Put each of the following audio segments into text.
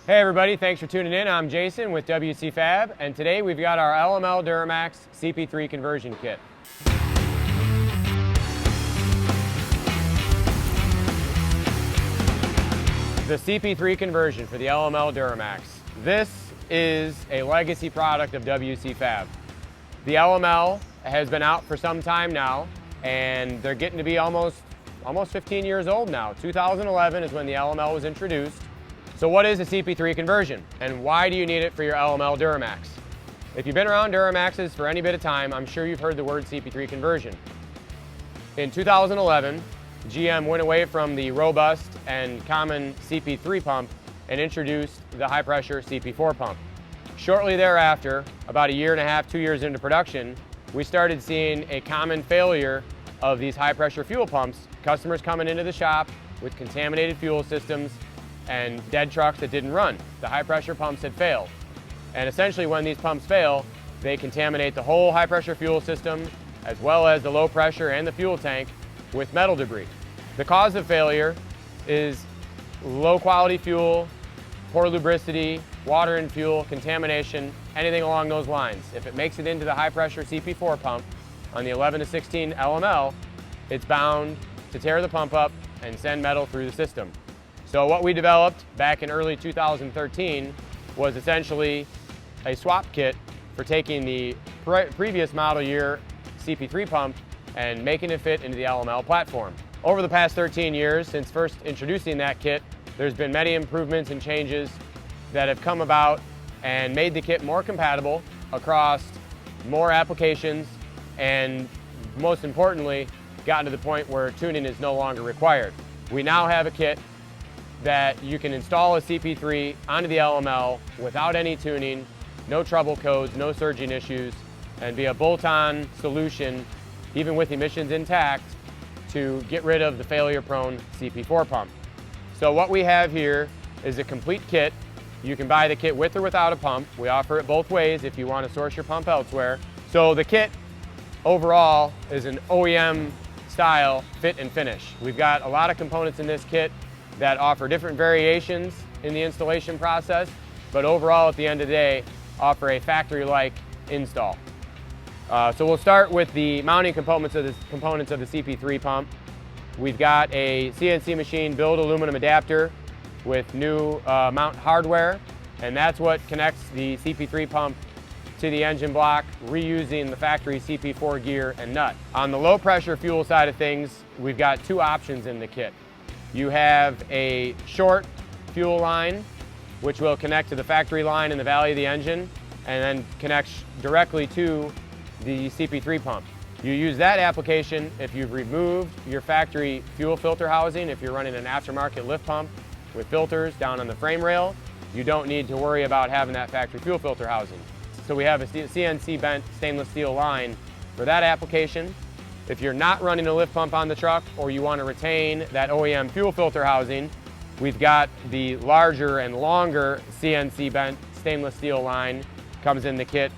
Hey everybody, thanks for tuning in. I'm Jason with WCFab, and today we've got our LML Duramax CP3 Conversion Kit. The CP3 conversion for the LML Duramax. This is a legacy product of WCFab. The LML has been out for some time now, and they're getting to be almost 15 years old now. 2011 is when the LML was introduced. So what is a CP3 conversion, and why do you need it for your LML Duramax? If you've been around Duramaxes for any bit of time, I'm sure you've heard the word CP3 conversion. In 2011, GM went away from the robust and common CP3 pump and introduced the high-pressure CP4 pump. Shortly thereafter, about a year and a half, 2 years into production, we started seeing a common failure of these high-pressure fuel pumps, customers coming into the shop with contaminated fuel systems and dead trucks that didn't run. The high-pressure pumps had failed. And essentially when these pumps fail, they contaminate the whole high-pressure fuel system as well as the low pressure and the fuel tank with metal debris. The cause of failure is low quality fuel, poor lubricity, water and fuel, contamination, anything along those lines. If it makes it into the high-pressure CP4 pump on the 11 to 16 LML, it's bound to tear the pump up and send metal through the system. So what we developed back in early 2013 was essentially a swap kit for taking the previous model year CP3 pump and making it fit into the LML platform. Over the past 13 years, since first introducing that kit, there's been many improvements and changes that have come about and made the kit more compatible across more applications, and most importantly, gotten to the point where tuning is no longer required. We now have a kit that you can install a CP3 onto the LML without any tuning, no trouble codes, no surging issues, and be a bolt-on solution, even with emissions intact, to get rid of the failure-prone CP4 pump. So what we have here is a complete kit. You can buy the kit with or without a pump. We offer it both ways if you want to source your pump elsewhere. So the kit overall is an OEM style fit and finish. We've got a lot of components in this kit that offer different variations in the installation process, but overall at the end of the day offer a factory-like install. So we'll start with the mounting components of the CP3 pump. We've got a CNC machine build aluminum adapter with new mount hardware, and that's what connects the CP3 pump to the engine block, reusing the factory CP4 gear and nut. On the low pressure fuel side of things, we've got two options in the kit. You have a short fuel line, which will connect to the factory line in the valley of the engine, and then connects directly to the CP3 pump. You use that application if you've removed your factory fuel filter housing. If you're running an aftermarket lift pump with filters down on the frame rail, you don't need to worry about having that factory fuel filter housing. So we have a CNC bent stainless steel line for that application. If you're not running a lift pump on the truck or you want to retain that OEM fuel filter housing, we've got the larger and longer CNC bent stainless steel line comes in the kit,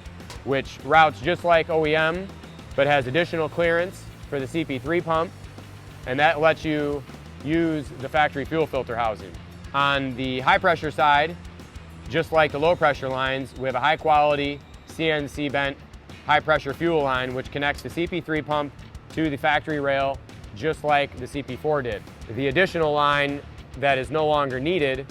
which routes just like OEM, but has additional clearance for the CP3 pump, and that lets you use the factory fuel filter housing. On the high pressure side, just like the low pressure lines, we have a high quality CNC bent high pressure fuel line which connects the CP3 pump to the factory rail just like the CP4 did. The additional line that is no longer needed,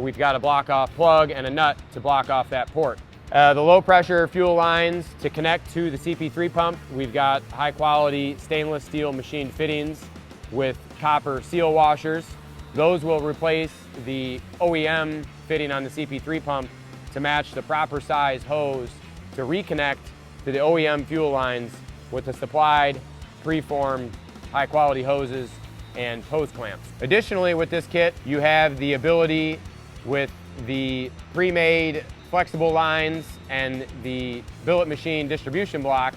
we've got a block off plug and a nut to block off that port. The low pressure fuel lines to connect to the CP3 pump, we've got high quality stainless steel machined fittings with copper seal washers. Those will replace the OEM fitting on the CP3 pump to match the proper size hose to reconnect to the OEM fuel lines with the supplied preformed high quality hoses and hose clamps. Additionally, with this kit, you have the ability with the pre-made flexible lines and the billet machine distribution block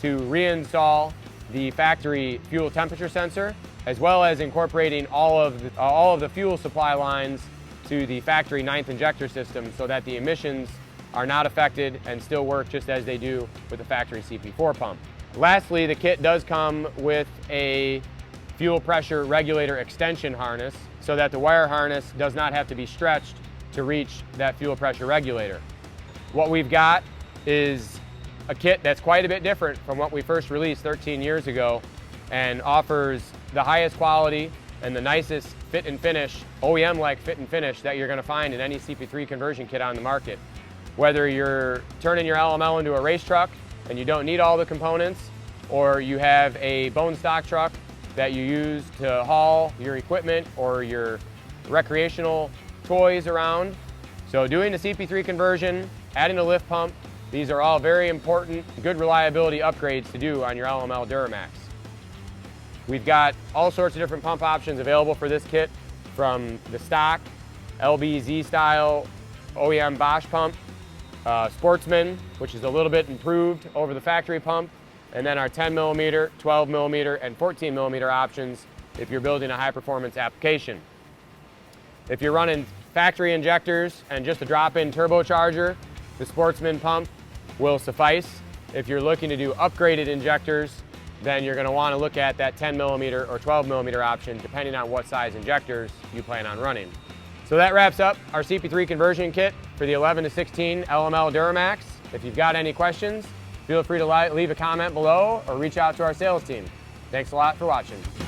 to reinstall the factory fuel temperature sensor, as well as incorporating all of the fuel supply lines to the factory 9th injector system so that the emissions are not affected and still work just as they do with the factory CP4 pump. Lastly, the kit does come with a fuel pressure regulator extension harness so that the wire harness does not have to be stretched to reach that fuel pressure regulator. What we've got is a kit that's quite a bit different from what we first released 13 years ago and offers the highest quality and the nicest fit and finish, OEM-like fit and finish that you're gonna find in any CP3 conversion kit on the market. Whether you're turning your LML into a race truck and you don't need all the components, or you have a bone stock truck that you use to haul your equipment or your recreational toys around. So doing the CP3 conversion, adding a lift pump, these are all very important, good reliability upgrades to do on your LML Duramax. We've got all sorts of different pump options available for this kit, from the stock LBZ style OEM Bosch pump, Sportsman, which is a little bit improved over the factory pump, and then our 10mm, 12mm, and 14mm options if you're building a high-performance application. If you're running factory injectors and just a drop-in turbocharger, the Sportsman pump will suffice. If you're looking to do upgraded injectors, then you're going to want to look at that 10mm or 12mm option, depending on what size injectors you plan on running. So that wraps up our CP3 conversion kit for the 11 to 16 LML Duramax. If you've got any questions, feel free to leave a comment below or reach out to our sales team. Thanks a lot for watching.